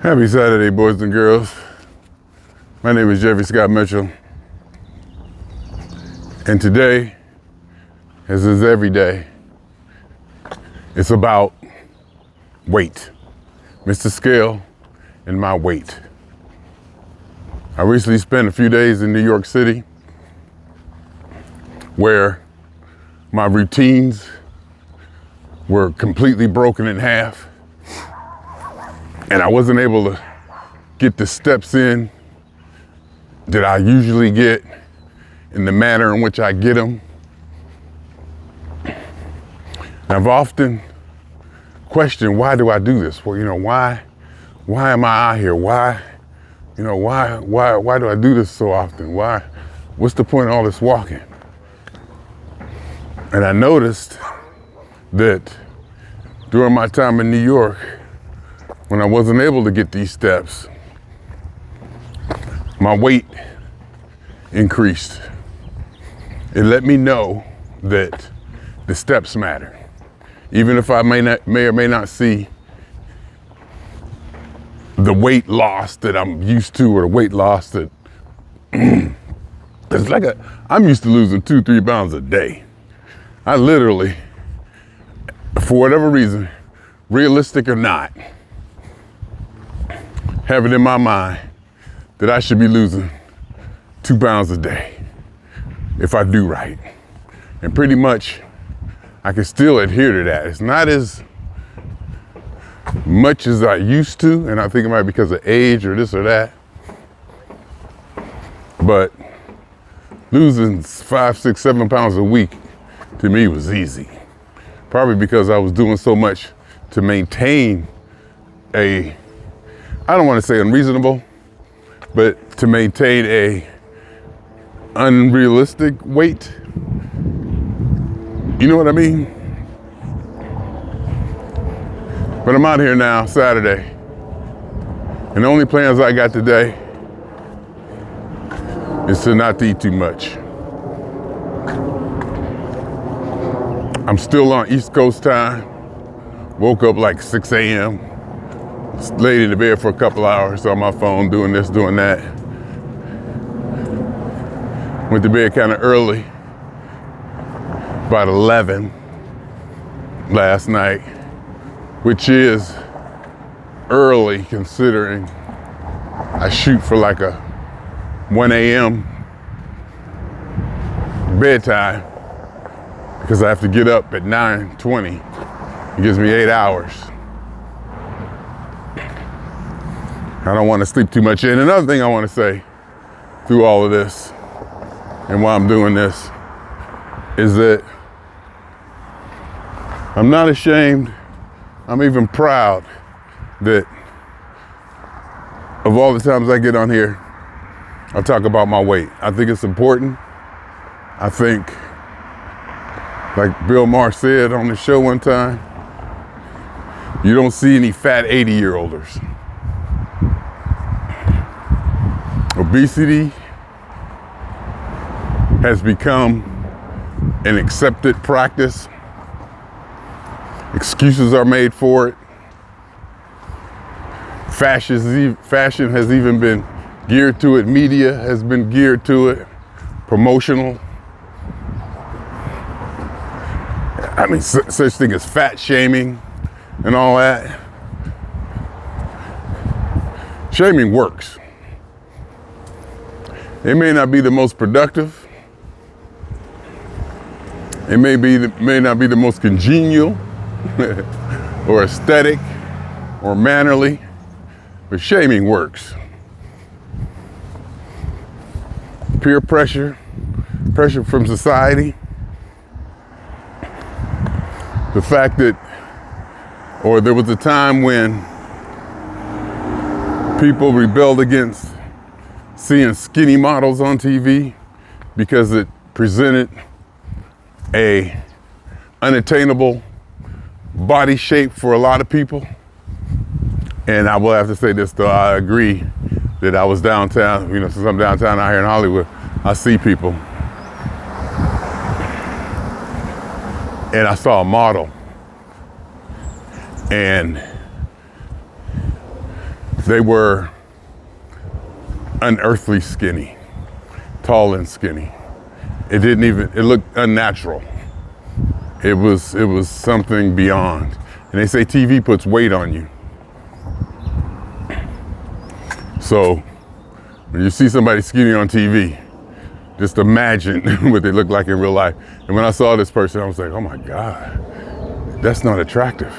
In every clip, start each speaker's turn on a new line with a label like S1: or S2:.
S1: Happy Saturday, boys and girls. My name is Jeffery Scott Mitchell. And today, as is every day, it's about weight. Mr. Scale and my weight. I recently spent a few days in New York City where my routines were completely broken in half. And I wasn't able to get the steps in that I usually get in the manner in which I get them. I've often questioned, why do I do this? Well, why am I out here? Why do I do this so often? What's the point of all this walking? And I noticed that during my time in New York, when I wasn't able to get these steps, my weight increased. It let me know that the steps matter. Even if I may or may not see the weight loss that I'm used to, or the weight loss that, I'm used to losing 2-3 pounds a day. I literally, for whatever reason, realistic or not, have it in my mind that I should be losing 2 pounds a day if I do right. And pretty much I can still adhere to that. It's not as much as I used to, and I think it might be because of age or this or that. But losing 5, 6, 7 pounds a week to me was easy. Probably because I was doing so much to maintain I don't want to say unreasonable, but to maintain a unrealistic weight. You know what I mean? But I'm out here now, Saturday, and the only plans I got today is to not eat too much. I'm still on East Coast time. Woke up like 6 a.m. Laid in the bed for a couple hours on my phone, doing this, doing that. Went to bed kind of early, about 11 last night, which is early considering I shoot for like a 1 a.m. bedtime because I have to get up at 9:20. It gives me 8 hours. I don't want to sleep too much in. Another thing I want to say through all of this and why I'm doing this is that I'm not ashamed. I'm even proud that of all the times I get on here, I talk about my weight. I think it's important. I think, like Bill Maher said on the show one time, you don't see any fat 80-year-olders. Obesity has become an accepted practice. Excuses are made for it. Fashion has even been geared to it. Media has been geared to it. Promotional. I mean, such thing as fat shaming and all that. Shaming works. It may not be the most productive. It may not be the most congenial or aesthetic or mannerly, but shaming works. Peer pressure, pressure from society. The fact that, or there was a time when people rebelled against seeing skinny models on TV because it presented a unattainable body shape for a lot of people. And I will have to say this though, I agree that I was downtown, since I'm downtown out here in Hollywood, I see people. And I saw a model. And They were unearthly skinny, tall and skinny. It looked unnatural. It was something beyond. And they say TV puts weight on you. So when you see somebody skinny on TV, just imagine what they look like in real life. And when I saw this person, I was like, oh my God, that's not attractive.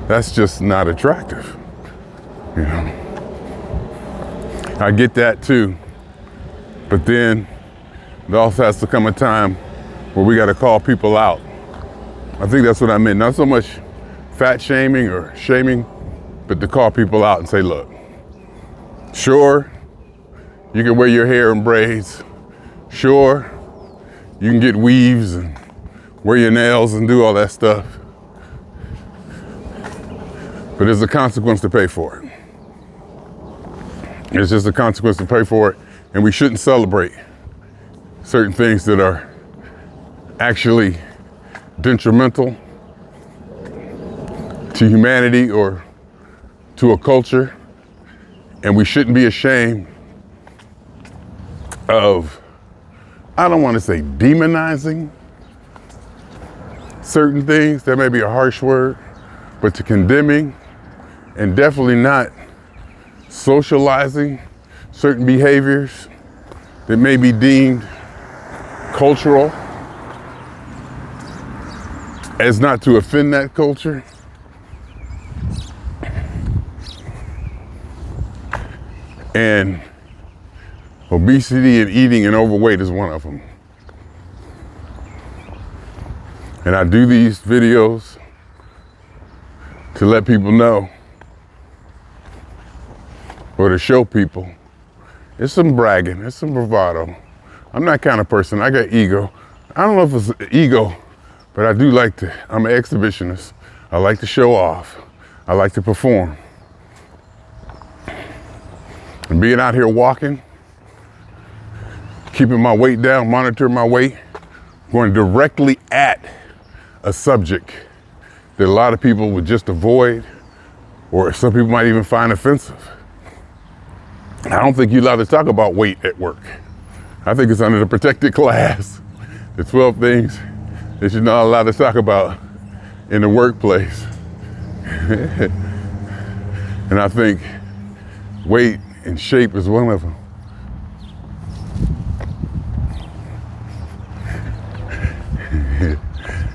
S1: That's just not attractive. You know, I get that too. But then there also has to come a time where we got to call people out. I think that's what I meant. Not so much fat shaming or shaming, but to call people out and say, look, sure, you can wear your hair in braids. Sure, you can get weaves and wear your nails and do all that stuff. But there's a consequence to pay for it. It's just a consequence to pay for it. And we shouldn't celebrate certain things that are actually detrimental to humanity or to a culture. And we shouldn't be ashamed of, I don't want to say demonizing certain things, that may be a harsh word, but to condemning and definitely not socializing certain behaviors that may be deemed cultural as not to offend that culture. And obesity and eating and overweight is one of them. And I do these videos to let people know, or to show people, it's some bragging, it's some bravado. I'm that kind of person, I got ego. I don't know if it's ego, but I do like to, I'm an exhibitionist. I like to show off. I like to perform. And being out here walking, keeping my weight down, monitoring my weight, going directly at a subject that a lot of people would just avoid, or some people might even find offensive. I don't think you're allowed to talk about weight at work. I think it's under the protected class. The 12 things that you're not allowed to talk about in the workplace. And I think weight and shape is one of them.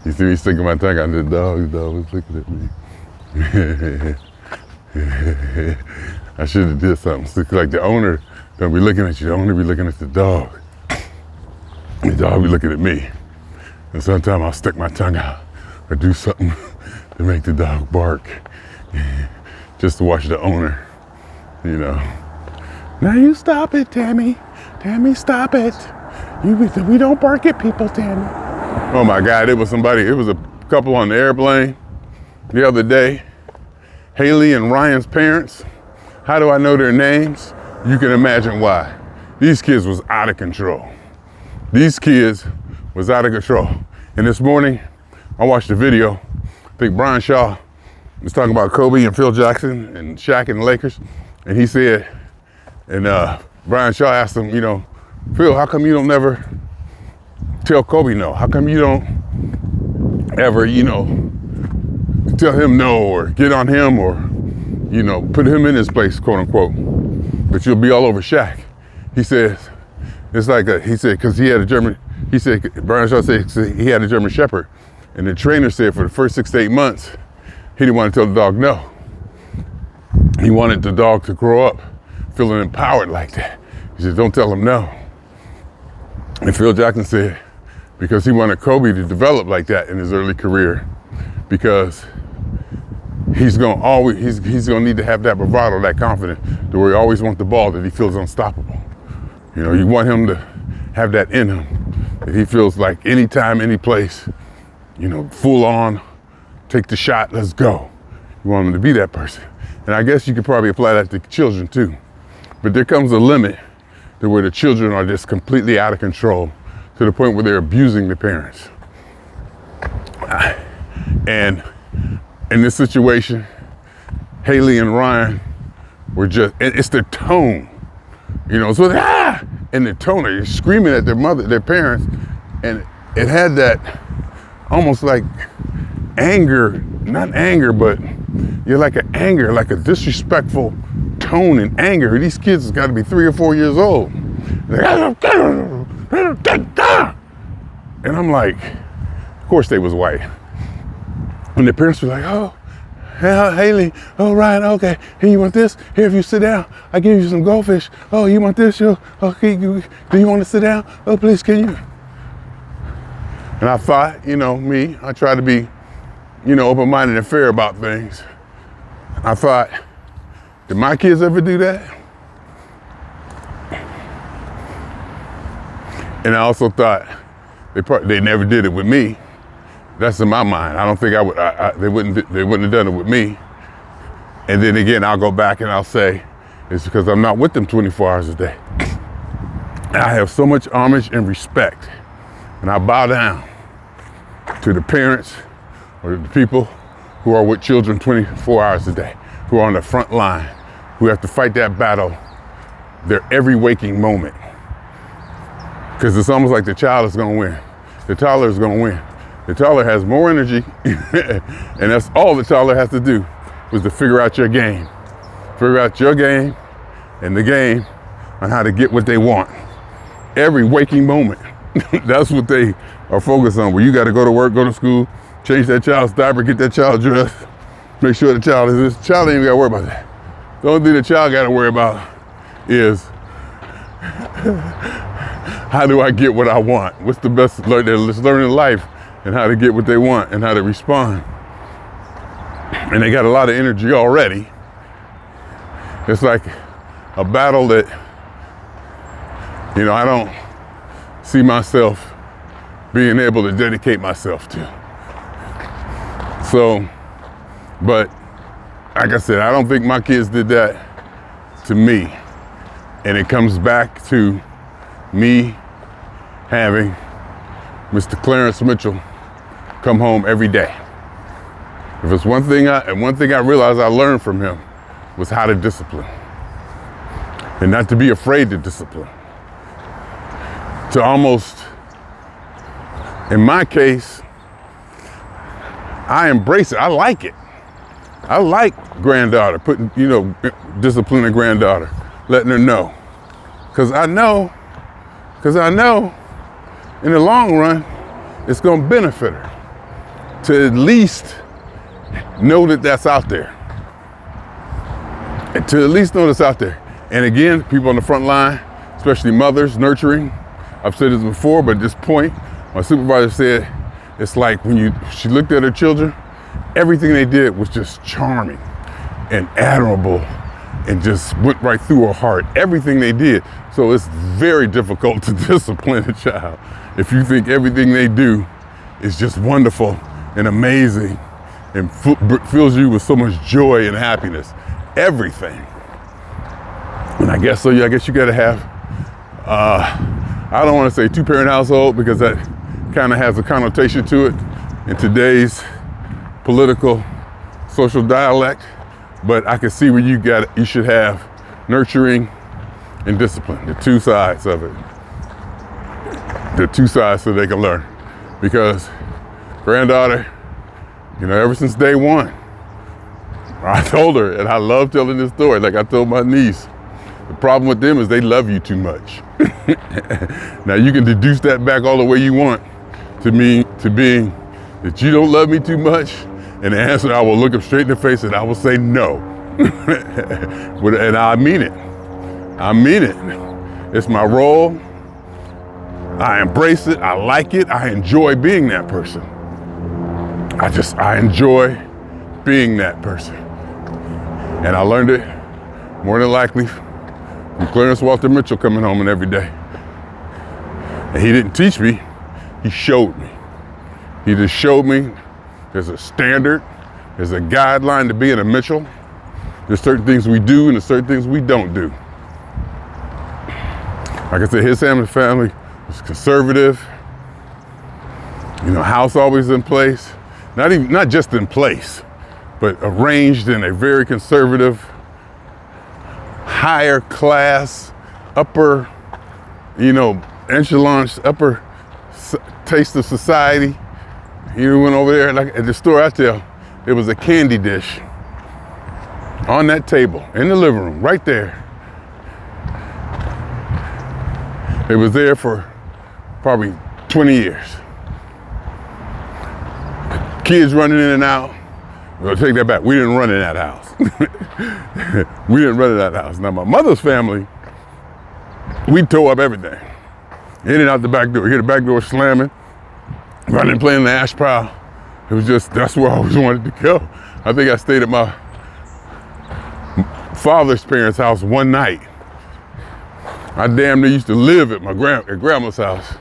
S1: You see me sticking my tongue out, the dog was looking at me. I should have did something. Like the owner don't be looking at you, the owner be looking at the dog. The dog be looking at me. And sometimes I'll stick my tongue out or do something to make the dog bark. Just to watch the owner, you know. Now you stop it, Tammy. Tammy, stop it. We don't bark at people, Tammy. Oh my God, it was a couple on the airplane the other day. Haley and Ryan's parents. How do I know their names? You can imagine why. These kids was out of control. These kids was out of control. And this morning, I watched a video. I think Brian Shaw was talking about Kobe and Phil Jackson and Shaq and the Lakers. And he said, and Brian Shaw asked him, you know, Phil, how come you don't never tell Kobe no? How come you don't ever, you know, tell him no or get on him or, you know, put him in his place, quote unquote, but you'll be all over Shaq. He says, it's like, he said, because he had a German, he said, Brian Shaw said he had a German Shepherd. And the trainer said for the first 6 to 8 months, he didn't want to tell the dog no. He wanted the dog to grow up feeling empowered like that. He said, don't tell him no. And Phil Jackson said, because he wanted Kobe to develop like that in his early career, because he's gonna need to have that bravado, that confidence, to where he always wants the ball, that he feels unstoppable. You know, you want him to have that in him, that he feels like anytime, any place, you know, full on, take the shot, let's go. You want him to be that person. And I guess you could probably apply that to children too. But there comes a limit to where the children are just completely out of control, to the point where they're abusing the parents. And in this situation, Haley and Ryan were just, it's the tone, so and the tone, they're screaming at their parents, and it had that almost like anger, not anger, but you're like an anger, like a disrespectful tone and anger. These kids has got to be 3 or 4 years old. And I'm like, of course they was white. And the parents were like, oh, Haley, oh, Ryan, okay, here, you want this? Here, if you sit down, I give you some goldfish. Oh, you want this? Okay, do you want to sit down? Oh, please, can you? And I thought, me, I try to be, open-minded and fair about things. I thought, did my kids ever do that? And I also thought, they never did it with me. That's in my mind. I don't think they wouldn't have done it with me. And then again, I'll go back and I'll say, it's because I'm not with them 24 hours a day. And I have so much homage and respect. And I bow down to the parents or the people who are with children 24 hours a day, who are on the front line, who have to fight that battle their every waking moment. Because it's almost like the child is going to win. The toddler is going to win. The toddler has more energy, and that's all the toddler has to do, was to figure out your game. Figure out your game and the game on how to get what they want. Every waking moment. That's what they are focused on. Where you got to go to work, go to school, change that child's diaper, get that child dressed, make sure the child is this. Child ain't even got to worry about that. The only thing the child got to worry about is, how do I get what I want? What's the best learning life, and how to get what they want and how to respond. And they got a lot of energy already. It's like a battle that, I don't see myself being able to dedicate myself to. So, but like I said, I don't think my kids did that to me. And it comes back to me having Mr. Clarence Mitchell come home every day. If it's one thing I realized I learned from him was how to discipline. And not to be afraid to discipline. To almost, in my case, I embrace it. I like it. I like granddaughter, disciplining granddaughter, letting her know. Cause I know in the long run, it's gonna benefit her to at least know that that's out there. To at least know that's out there. And again, people on the front line, especially mothers, nurturing. I've said this before, but at this point, my supervisor said, it's like she looked at her children, everything they did was just charming and admirable and just went right through her heart, everything they did. So it's very difficult to discipline a child if you think everything they do is just wonderful and amazing and fills you with so much joy and happiness. Everything. And I guess you gotta have, I don't wanna say two-parent household because that kind of has a connotation to it in today's political, social dialect, but I can see where you should have nurturing and discipline, the two sides of it. The two sides so they can learn. Because granddaughter, ever since day one, I told her, and I love telling this story, like I told my niece, the problem with them is they love you too much. Now you can deduce that back all the way you want to being that you don't love me too much, and the answer, I will look them straight in the face and I will say no. And I mean it. I mean it. It's my role. I embrace it. I like it. I enjoy being that person. I enjoy being that person. And I learned it more than likely from Clarence Walter Mitchell coming home every day. And he didn't teach me, he showed me. He just showed me there's a standard, there's a guideline to being a Mitchell. There's certain things we do and there's certain things we don't do. Like I said, his family was conservative. House always in place. Not just in place, but arranged in a very conservative, higher class, upper, echelon, upper taste of society. You went over there, like at the store I tell, there was a candy dish on that table in the living room, right there. It was there for probably 20 years. Kids running in and out. We'll take that back. We didn't run in that house. We didn't run in that house. Now, my mother's family, we tore up everything. In and out the back door. Hear the back door slamming. Running, playing in the ash pile. It was just, that's where I always wanted to go. I think I stayed at my father's parents' house one night. I damn near used to live at my grandma's house.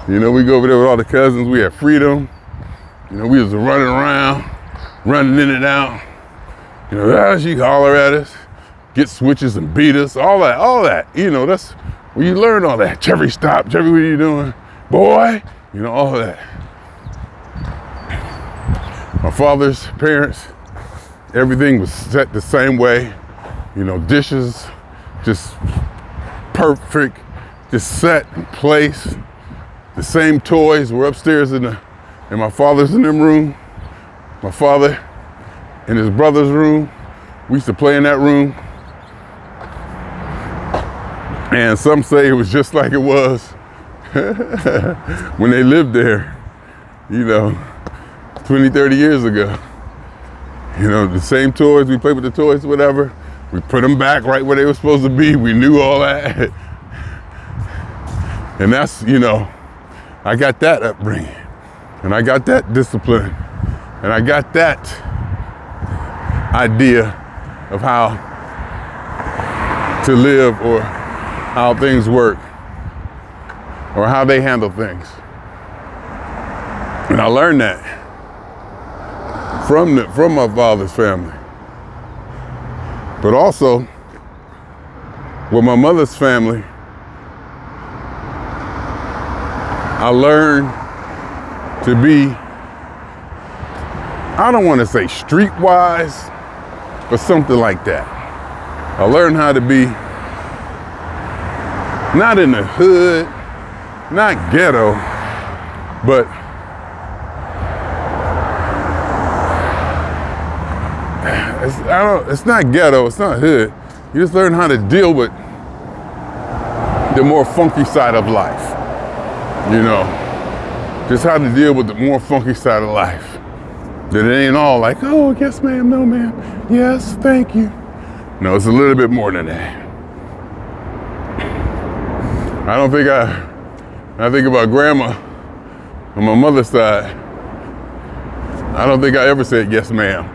S1: We go over there with all the cousins. We had freedom. We was running around, running in and out. She'd holler at us, get switches and beat us, all that. That's where you learn all that. Jeffery, stop. Jeffery, what are you doing? Boy, all of that. My father's parents, everything was set the same way. Dishes, just perfect, just set in place. The same toys were upstairs in my father's in them room. My father and his brother's room. We used to play in that room. And some say it was just like it was when they lived there, 20, 30 years ago. The same toys, we played with the toys, whatever. We put them back right where they were supposed to be. We knew all that. And that's, I got that upbringing. And I got that discipline. And I got that idea of how to live or how things work or how they handle things. And I learned that from my father's family. But also with my mother's family, I learned to be, I don't want to say streetwise, but something like that. I learned how to be not in the hood, not ghetto, but it's not ghetto, it's not hood. You just learn how to deal with the more funky side of life. Just how to deal with the more funky side of life. That it ain't all like, oh, yes, ma'am, no, ma'am, yes, thank you. No, it's a little bit more than that. I think about grandma on my mother's side, I don't think I ever said yes, ma'am.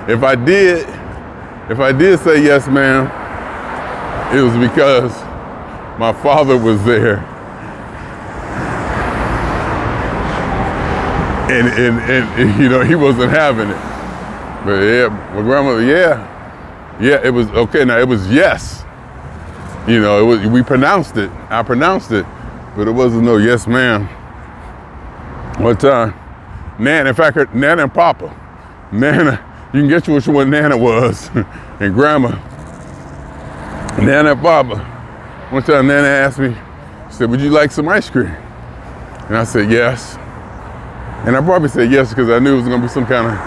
S1: If I did say yes, ma'am, it was because my father was there. And he wasn't having it. But yeah, my grandmother, yeah, it was okay. Now it was yes. We pronounced it. I pronounced it, but it wasn't no yes, ma'am. One time, Nana, in fact, Nana and Papa, Nana, you can get you what Nana was, and Grandma, Nana and Papa. One time, Nana asked me, she said, "Would you like some ice cream?" And I said yes. And I probably said yes because I knew it was gonna be some kind of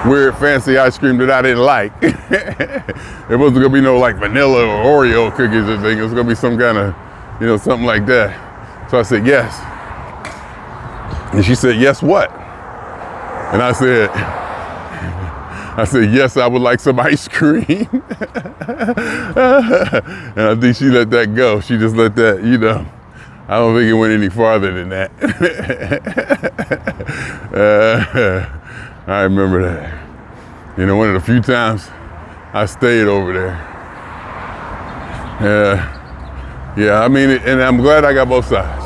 S1: weird fancy ice cream that I didn't like. It wasn't gonna be no like vanilla or Oreo cookies or thing. It was gonna be some kind of, something like that. So I said yes. And she said, yes what? And I said, yes, I would like some ice cream. And I think she let that go. She just let that, I don't think it went any farther than that. I remember that. One of the few times I stayed over there. Yeah, I mean, and I'm glad I got both sides.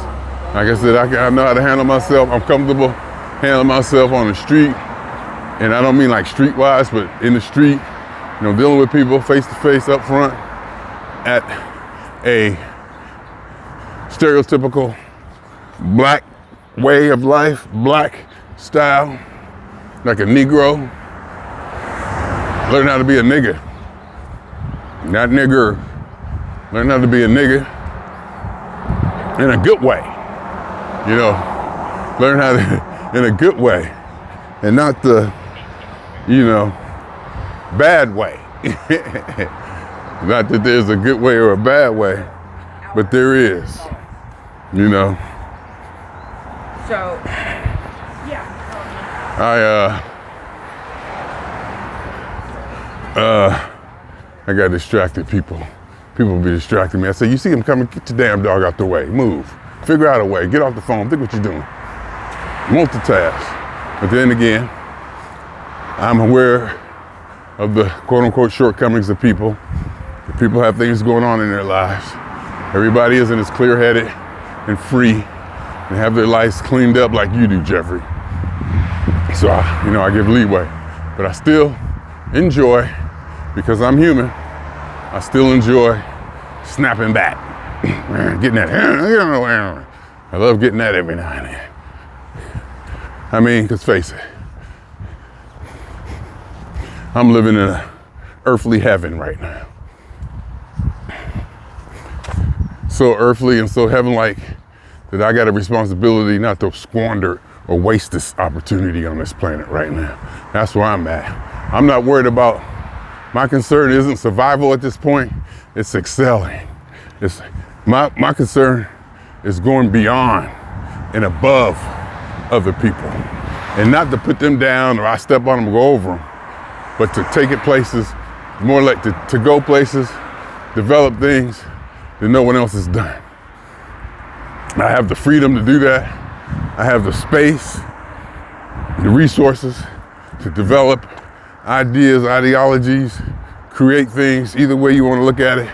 S1: Like I said, I know how to handle myself. I'm comfortable handling myself on the street. And I don't mean like streetwise, but in the street, dealing with people face to face up front at a stereotypical black way of life, black style, like a Negro. Learn how to be a nigga, not nigger. Learn how to be a nigga in a good way, you know. Learn how to, in a good way, and not the, you know, bad way. Not that there's a good way or a bad way, but there is, you know.
S2: So, yeah.
S1: I got distracted, people. People be distracting me. I say, you see him coming, get your damn dog out the way, move. Figure out a way, get off the phone, think what you're doing. Multitask. But then again, I'm aware of the quote unquote shortcomings of people. People have things going on in their lives. Everybody isn't as clear-headed and free and have their lives cleaned up like you do, Jeffrey. So, I give leeway, but I still enjoy, because I'm human, I still enjoy snapping back, getting that. I love getting that every now and then. I mean, because face it, I'm living in an earthly heaven right now. So earthly and so heaven-like that I got a responsibility not to squander or waste this opportunity on this planet right now. That's where I'm at. I'm not worried about, my concern isn't survival at this point, it's excelling. It's my concern is going beyond and above other people. And not to put them down or I step on them and go over them, but to take it places, more like to go places, develop things that no one else has done. I have the freedom to do that. I have the space, the resources to develop ideas, ideologies, create things, either way you want to look at it,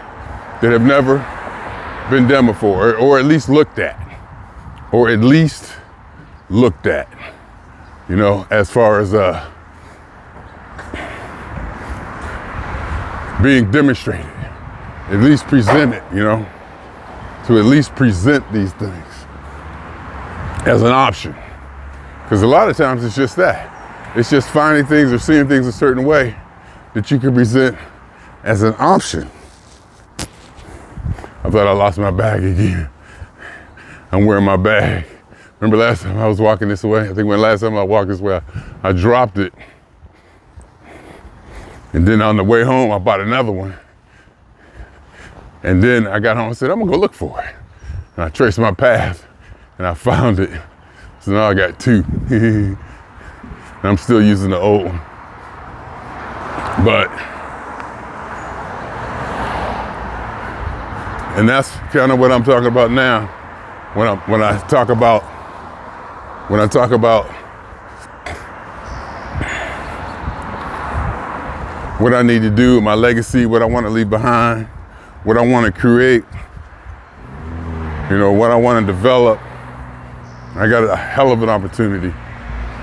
S1: that have never been done before, or at least looked at, you know, as far as being demonstrated, at least presented, you know, to at least present these things as an option. Because a lot of times it's just that. It's just finding things or seeing things a certain way that you can present as an option. I thought I lost my bag again. I'm wearing my bag. Remember last time I was walking this way? I think last time I walked this way, I dropped it. And then on the way home, I bought another one. And then I got home and said, I'm gonna go look for it. And I traced my path and I found it. So now I got two. And I'm still using the old one. But, and that's kind of what I'm talking about now. When I talk about what I need to do, my legacy, what I want to leave behind, what I want to create, you know, what I want to develop, I got a hell of an opportunity,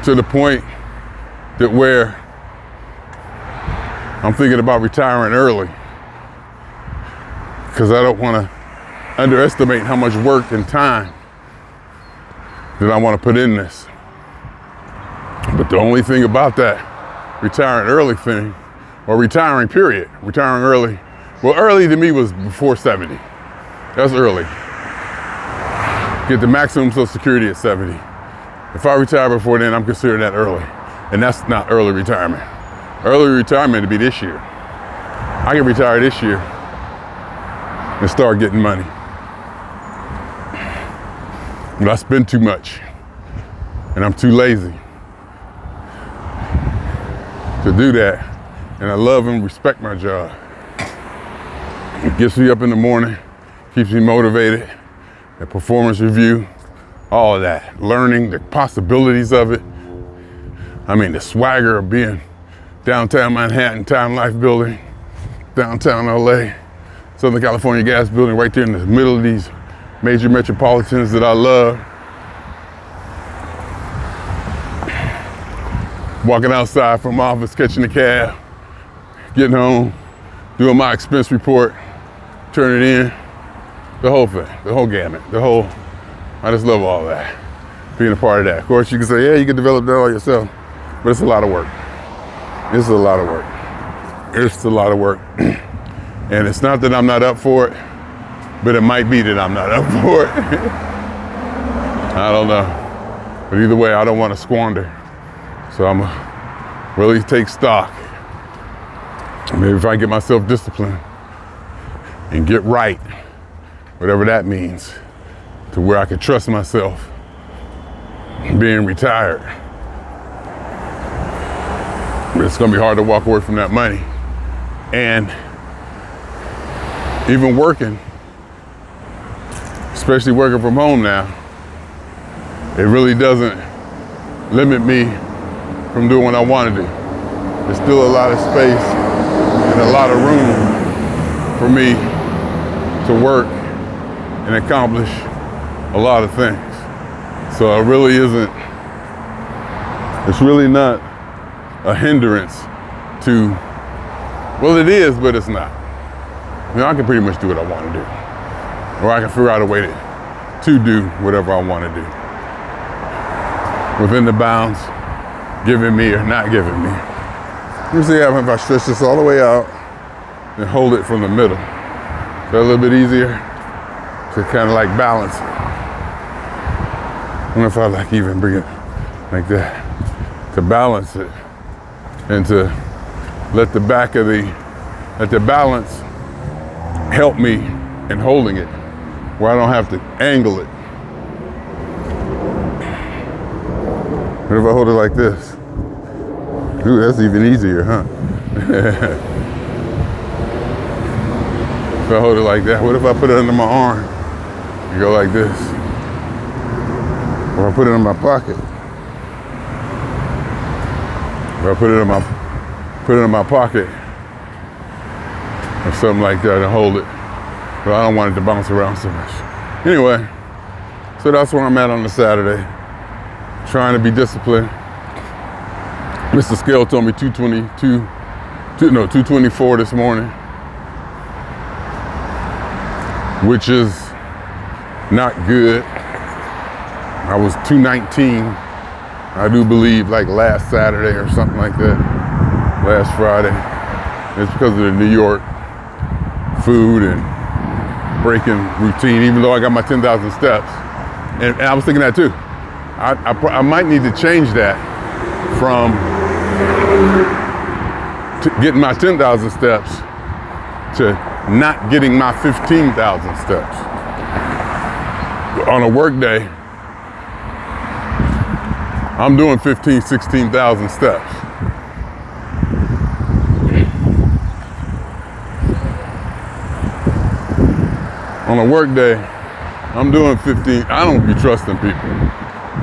S1: to the point that where I'm thinking about retiring early, because I don't want to underestimate how much work and time that I want to put in this. But the only thing about that retiring early thing, or retiring period, retiring early, well, early to me was before 70. That's early. Get the maximum Social Security at 70. If I retire before then, I'm considering that early. And that's not early retirement. Early retirement would be this year. I can retire this year and start getting money. But I spend too much, and I'm too lazy to do that. And I love and respect my job. It gets me up in the morning, keeps me motivated, the performance review, all of that. Learning the possibilities of it. I mean, the swagger of being downtown Manhattan, Town Life Building, downtown LA, Southern California Gas Building, right there in the middle of these major metropolitans that I love. Walking outside from my office, catching the cab, getting home, doing my expense report, turning it in, the whole thing, the whole gamut, I just love all that. being a part of that. Of course, you can say, yeah, you can develop that all yourself, but it's a lot of work. It's a lot of work. It's a lot of work. And it's not that I'm not up for it, but it might be that I'm not up for it. I don't know. But either way, I don't want to squander. So I'm gonna really take stock. Maybe if I get myself disciplined and get right, whatever that means, to where I can trust myself being retired. But it's gonna be hard to walk away from that money. And even working, especially working from home now, it really doesn't limit me from doing what I want to do. There's still a lot of space and a lot of room for me to work and accomplish a lot of things. So it really isn't, it's really not a hindrance to, well, it is, but it's not. You know, I can pretty much do what I want to do. Or I can figure out a way to do whatever I want to do. Within the bounds given me or not given me. Let me see if I stretch this all the way out and hold it from the middle. Is that a little bit easier to kind of like balance it? I wonder if I like even bring it like that, to balance it and to let the back of let the balance help me in holding it where I don't have to angle it. What if I hold it like this? Ooh, that's even easier, huh? If I hold it like that, what if I put it under my arm and go like this? Or I put it in my pocket? If I put it in my pocket or something like that and hold it, but I don't want it to bounce around so much. Anyway, so that's where I'm at on the Saturday. Trying to be disciplined. Mr. Scale told me 224 this morning, which is not good. I was 219, I do believe, like last Saturday or something like that, last Friday. It's because of the New York food and breaking routine, even though I got my 10,000 steps. And I was thinking that too. I might need to change that from getting my 10,000 steps to not getting my 15,000 steps. On a work day, I'm doing 15, 16,000 steps. On a work day, I'm doing 15. I don't be trusting people.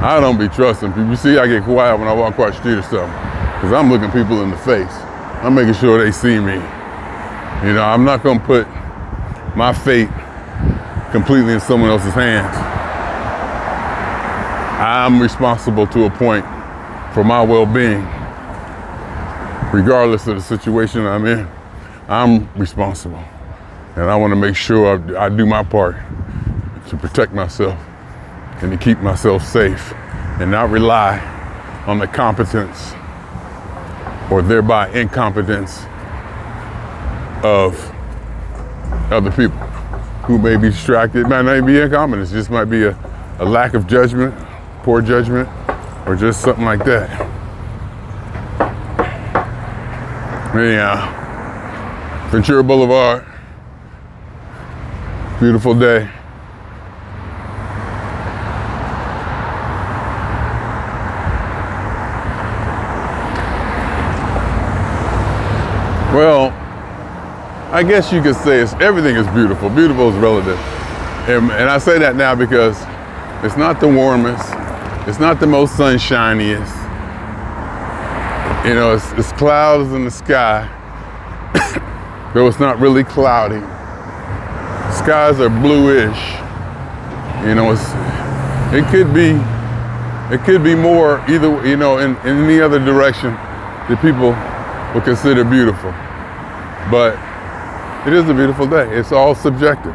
S1: I don't be trusting people. You see, I get quiet when I walk across the street or something, because I'm looking people in the face. I'm making sure they see me. You know, I'm not gonna put my fate completely in someone else's hands. I'm responsible to a point for my well-being. Regardless of the situation I'm in, I'm responsible. And I wanna make sure I do my part to protect myself and to keep myself safe and not rely on the competence or thereby incompetence of other people who may be distracted. It might not even be incompetence, it just might be a lack of judgment, poor judgment, or just something like that. Anyhow, Ventura Boulevard, beautiful day. Well, I guess you could say everything is beautiful. Beautiful is relative. And I say that now because it's not the warmest, it's not the most sunshiniest. You know, it's clouds in the sky, though it's not really cloudy. Skies are bluish. You know, it could be more either, you know, in any other direction that people would consider beautiful. But it is a beautiful day. It's all subjective.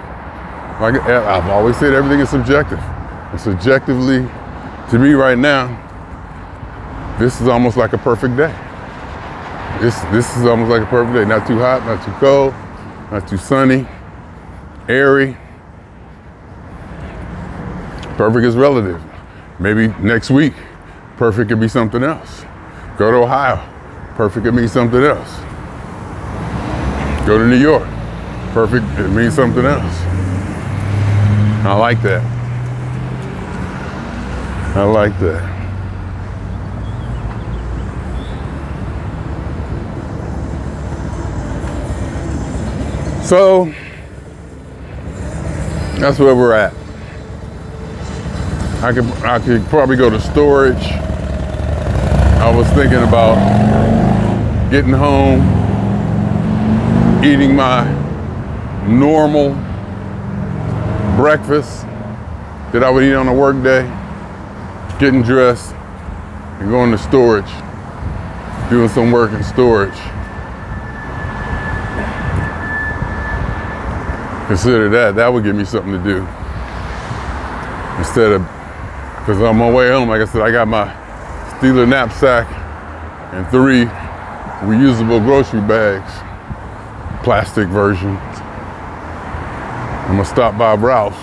S1: Like I've always said, everything is subjective. And subjectively, to me right now, this is almost like a perfect day. This is almost like a perfect day. Not too hot, not too cold, not too sunny, airy. Perfect is relative. Maybe next week, perfect could be something else. Go to Ohio, perfect could mean something else. Go to New York, perfect, it means something else. I like that. I like that. So, that's where we're at. I could probably go to storage. I was thinking about getting home, eating my normal breakfast that I would eat on a work day, getting dressed, and going to storage, doing some work in storage. Consider that would give me something to do. Instead of, because on my way home, like I said, I got my Steeler knapsack and 3 reusable grocery bags, plastic versions. I'm gonna stop by Ralph's.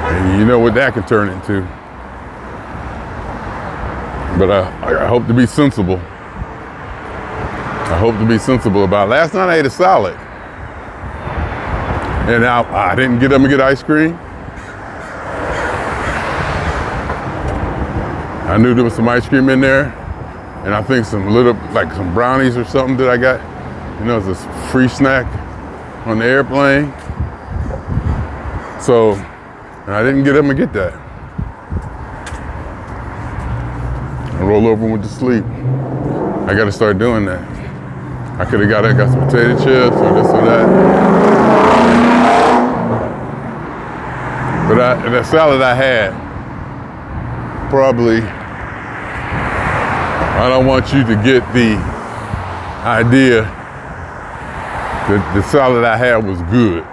S1: And you know what that can turn into. But I hope to be sensible. I hope to be sensible about it. Last night I ate a salad. And I didn't get up and get ice cream. I knew there was some ice cream in there. And I think some brownies or something that I got. You know, it's a free snack on the airplane. So, and I didn't get up and get that. I rolled over and went to sleep. I gotta start doing that. I could have got some potato chips or this or that. But the salad I had, probably, I don't want you to get the idea that the salad I had was good.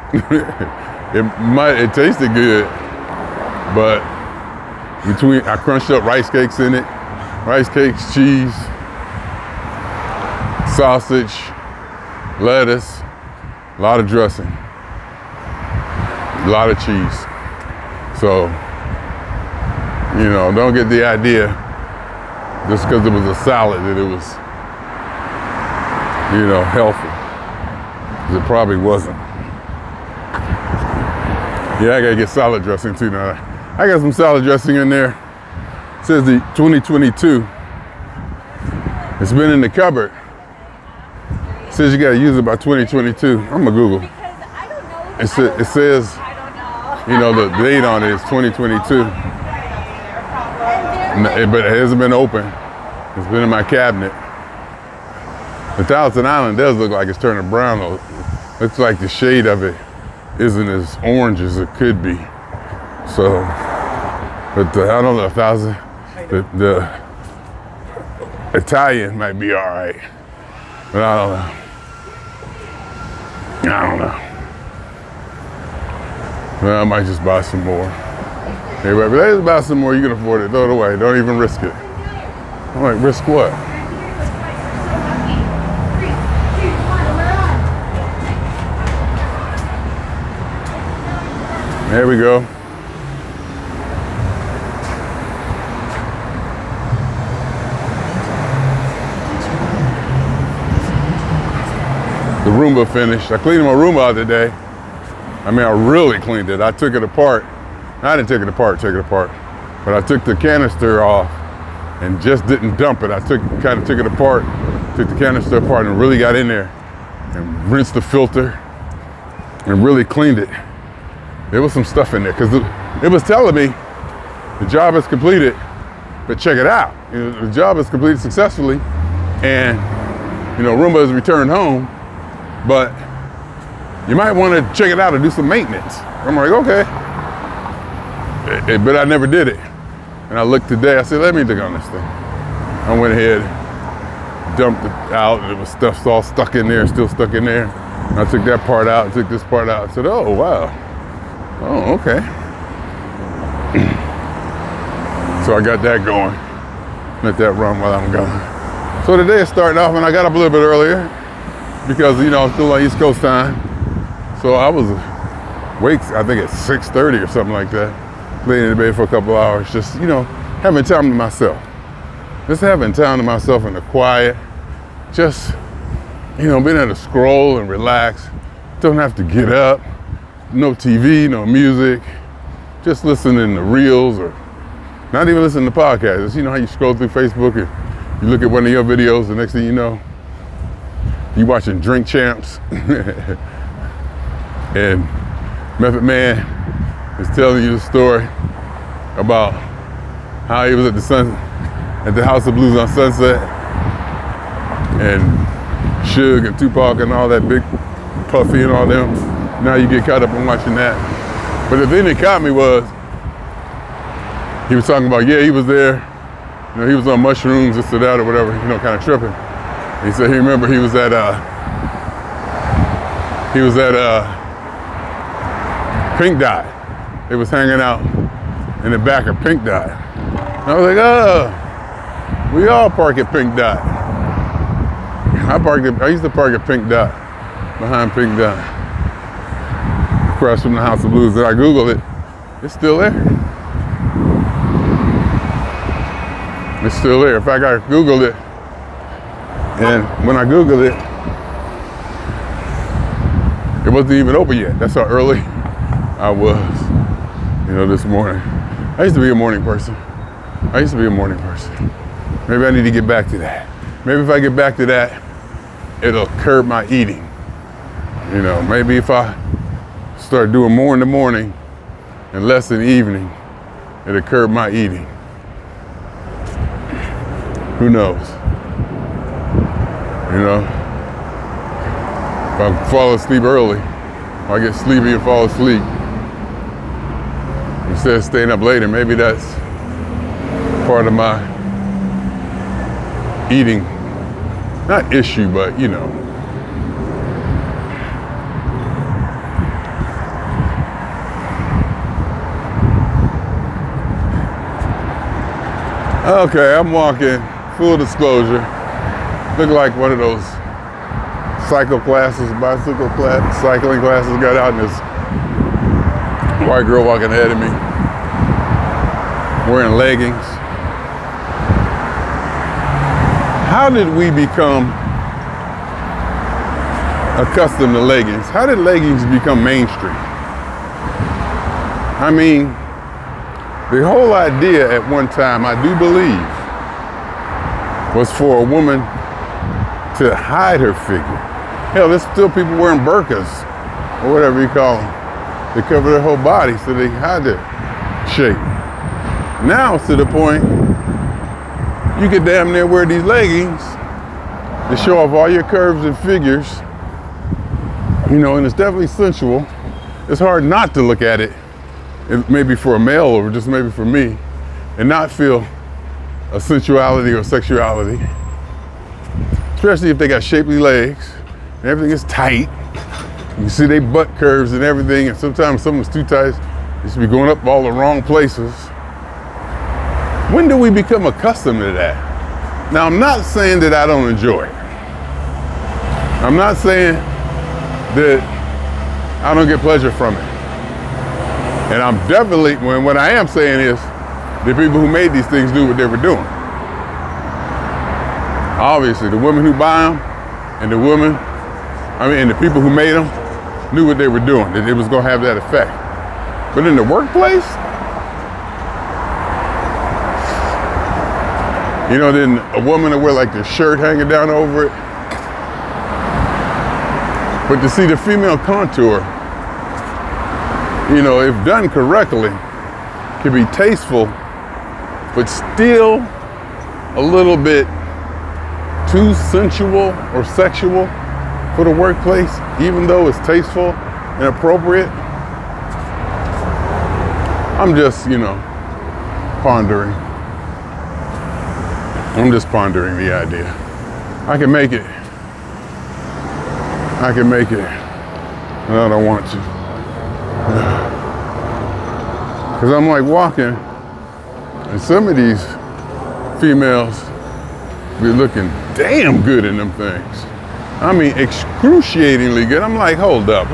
S1: It tasted good, but I crunched up rice cakes in it, rice cakes, cheese, sausage, lettuce, a lot of dressing, a lot of cheese. So, you know, don't get the idea just because it was a salad that it was, you know, healthy. 'Cause it probably wasn't. Yeah, I gotta get salad dressing too now. I got some salad dressing in there. It says the 2022. It's been in the cupboard. It says you gotta use it by 2022. I'm gonna Google.
S2: Because I don't know.
S1: It says, you know, the date on it is 2022. But it hasn't been open. It's been in my cabinet. The Thousand Island does look like it's turning brown though. Looks like the shade of it isn't as orange as it could be. So, but I don't know, the Italian might be all right. But I don't know. Well, I might just buy some more. Everybody, but let's buy some more, you can afford it, throw it away, don't even risk it. I'm like, risk what? There we go. The Roomba finished. I cleaned my Roomba out today. I mean, I really cleaned it. I took it apart. I didn't take it apart, but I took the canister off and just didn't dump it. I kind of took it apart, took the canister apart and really got in there and rinsed the filter and really cleaned it. There was some stuff in there because it was telling me the job is completed, but check it out. You know, the job is completed successfully and, you know, Roomba is returned home, but you might want to check it out and do some maintenance. I'm like, okay. But I never did it. And I looked today, I said, let me dig on this thing. I went ahead, dumped it out, and it was stuff all stuck in there, still stuck in there. And I took that part out, took this part out. I said, oh, wow. Oh, okay. So I got that going. Let that run while I'm gone. So the day is starting off, and I got up a little bit earlier because, you know, I'm still on East Coast time. So I was awake, I think at 6:30 or something like that. Laying in the bed for a couple hours, just, you know, having time to myself. Just having time to myself in the quiet. Just, you know, being able to scroll and relax. Don't have to get up. No TV, no music. Just listening to reels or not even listening to podcasts. You know how you scroll through Facebook and you look at one of your videos, the next thing you know, you watching Drink Champs. And Method Man is telling you the story about how he was at the House of Blues on Sunset, and Suge and Tupac and all that, Big Puffy and all them. Now you get caught up in watching that. But the thing that caught me was he was talking about, yeah, he was there, you know, he was on mushrooms, this or that or whatever, you know, kind of tripping. He said he remember he was at Pink Dot. They was hanging out in the back of Pink Dot. And I was like, we all park at Pink Dot. I used to park at Pink Dot, behind Pink Dot, across from the House of Blues. And I Googled it, it's still there. It's still there. In fact, I Googled it, and when I Googled it, it wasn't even open yet. That's how early I was, you know, this morning. I used to be a morning person. Maybe I need to get back to that. Maybe if I get back to that, it'll curb my eating. You know, maybe if I start doing more in the morning and less in the evening, it'll curb my eating. Who knows? You know, if I fall asleep early, if I get sleepy and fall asleep, instead of staying up later, maybe that's part of my eating, not issue, but you know. Okay, I'm walking, full disclosure, look like one of those cycling classes got out, and this white girl walking ahead of me, wearing leggings. How did we become accustomed to leggings? How did leggings become mainstream? I mean, the whole idea at one time, I do believe, was for a woman to hide her figure. Hell, there's still people wearing burqas, or whatever you call them. They cover their whole body so they hide their shape. Now it's to the point, you could damn near wear these leggings to show off all your curves and figures, you know, and it's definitely sensual. It's hard not to look at it, maybe for a male or just maybe for me, and not feel a sensuality or sexuality, especially if they got shapely legs and everything is tight. You can see they butt curves and everything, and sometimes something's too tight. They should be going up all the wrong places. When do we become accustomed to that? Now, I'm not saying that I don't enjoy it. I'm not saying that I don't get pleasure from it. And I'm definitely, what I am saying is, the people who made these things knew what they were doing. Obviously, the women who buy them and and the people who made them knew what they were doing, that it was gonna have that effect. But in the workplace, you know, then a woman will wear like their shirt hanging down over it. But to see the female contour, you know, if done correctly, can be tasteful, but still a little bit too sensual or sexual for the workplace, even though it's tasteful and appropriate. I'm just, you know, pondering. I'm just pondering the idea. I can make it. And I don't want to. Because I'm like walking, And some of these females be looking damn good in them things. I mean, excruciatingly good. I'm like, hold up.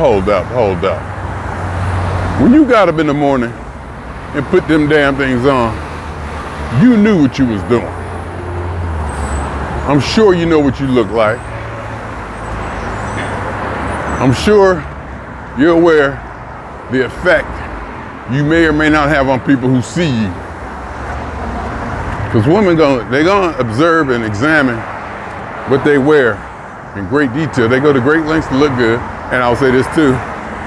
S1: When you got up in the morning and put them damn things on, you knew what you was doing. I'm sure you know what you look like. I'm sure you're aware the effect you may or may not have on people who see you. Because women they're gonna observe and examine what they wear in great detail. They go to great lengths to look good. And I'll say this too,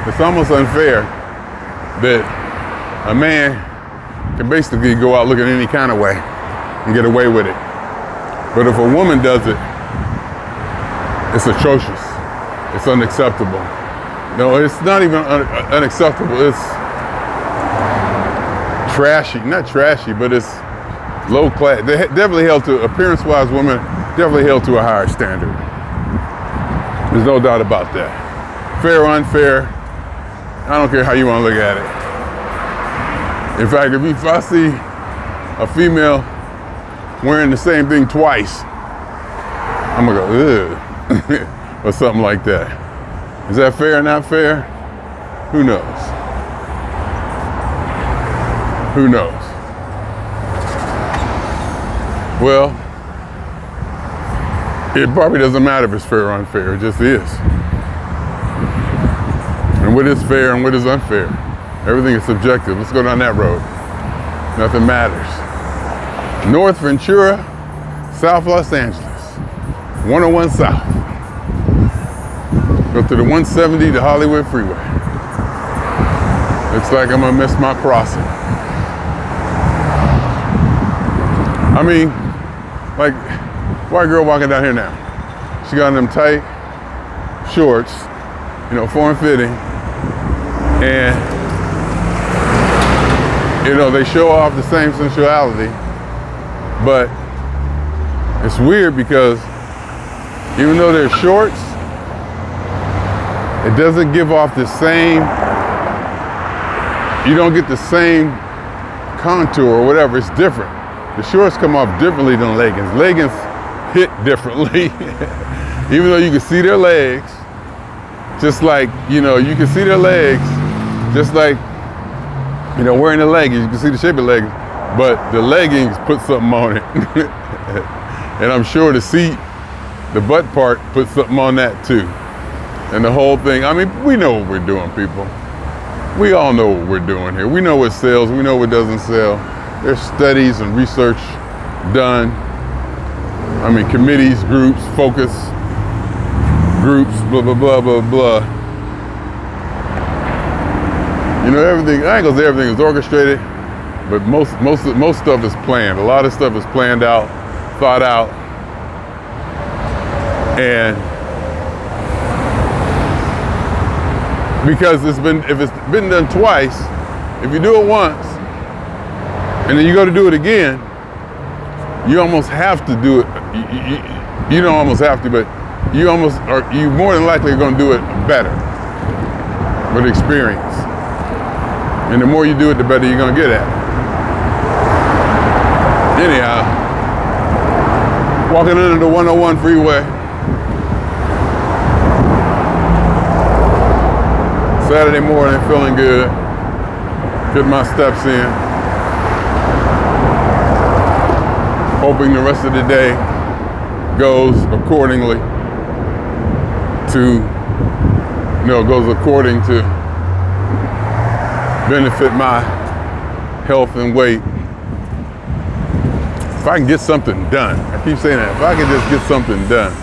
S1: it's almost unfair that a man can basically go out looking any kind of way and get away with it. But if a woman does it, it's atrocious. It's unacceptable. No, it's not even unacceptable. It's trashy. Not trashy, but it's low class. They definitely held to, appearance-wise, women definitely held to a higher standard. There's no doubt about that. Fair or unfair, I don't care how you want to look at it. In fact, if I see a female wearing the same thing twice, I'm gonna go, ugh, or something like that. Is that fair or not fair? Who knows? Who knows? Well, it probably doesn't matter if it's fair or unfair, it just is. And what is fair and what is unfair? Everything is subjective. Let's go down that road. Nothing matters. North Ventura, South Los Angeles, 101 South. Go to the 170 to Hollywood Freeway. Looks like I'm gonna miss my crossing. I mean, like, white girl walking down here now. She got on them tight shorts, you know, form-fitting, and, you know, they show off the same sensuality, but it's weird because even though they're shorts, it doesn't give off the same, you don't get the same contour or whatever, it's different. The shorts come off differently than leggings. Leggings hit differently, even though you can see their legs, just like, you know, you can see their legs, just like, you know, wearing the leggings, you can see the shape of the leggings, but the leggings put something on it. And I'm sure the seat, the butt part, put something on that too. And the whole thing, I mean, we know what we're doing, people. We all know what we're doing here. We know what sells, we know what doesn't sell. There's studies and research done. I mean, committees, groups, focus groups, blah, blah, blah, blah, blah. You know, everything, I ain't gonna say everything is orchestrated, but most stuff is planned. A lot of stuff is planned out, thought out, and because if it's been done twice, if you do it once, and then you go to do it again, you almost have to do it. You don't almost have to, but you more than likely are going to do it better with experience. And the more you do it, the better you're going to get at it. Anyhow, walking under the 101 freeway. Saturday morning, feeling good. Get my steps in. Hoping the rest of the day goes accordingly to, goes according to benefit my health and weight. If I can get something done, I keep saying that, if I can just get something done.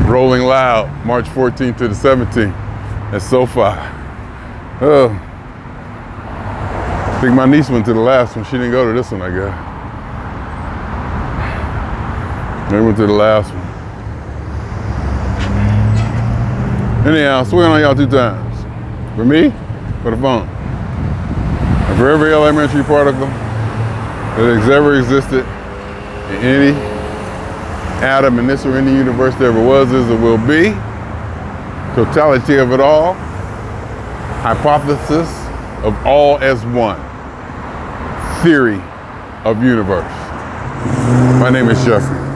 S1: Rolling Loud, March 14th to the 17th at SoFi. Oh, I think my niece went to the last one. She didn't go to this one, I guess. They went to the last one. Anyhow, swing on y'all 2 times. For me, for the phone. And for every elementary particle that has ever existed in any atom in this or any universe there ever was, is, or will be, totality of it all, hypothesis of all as one. theory of universe. My name is Jeffrey.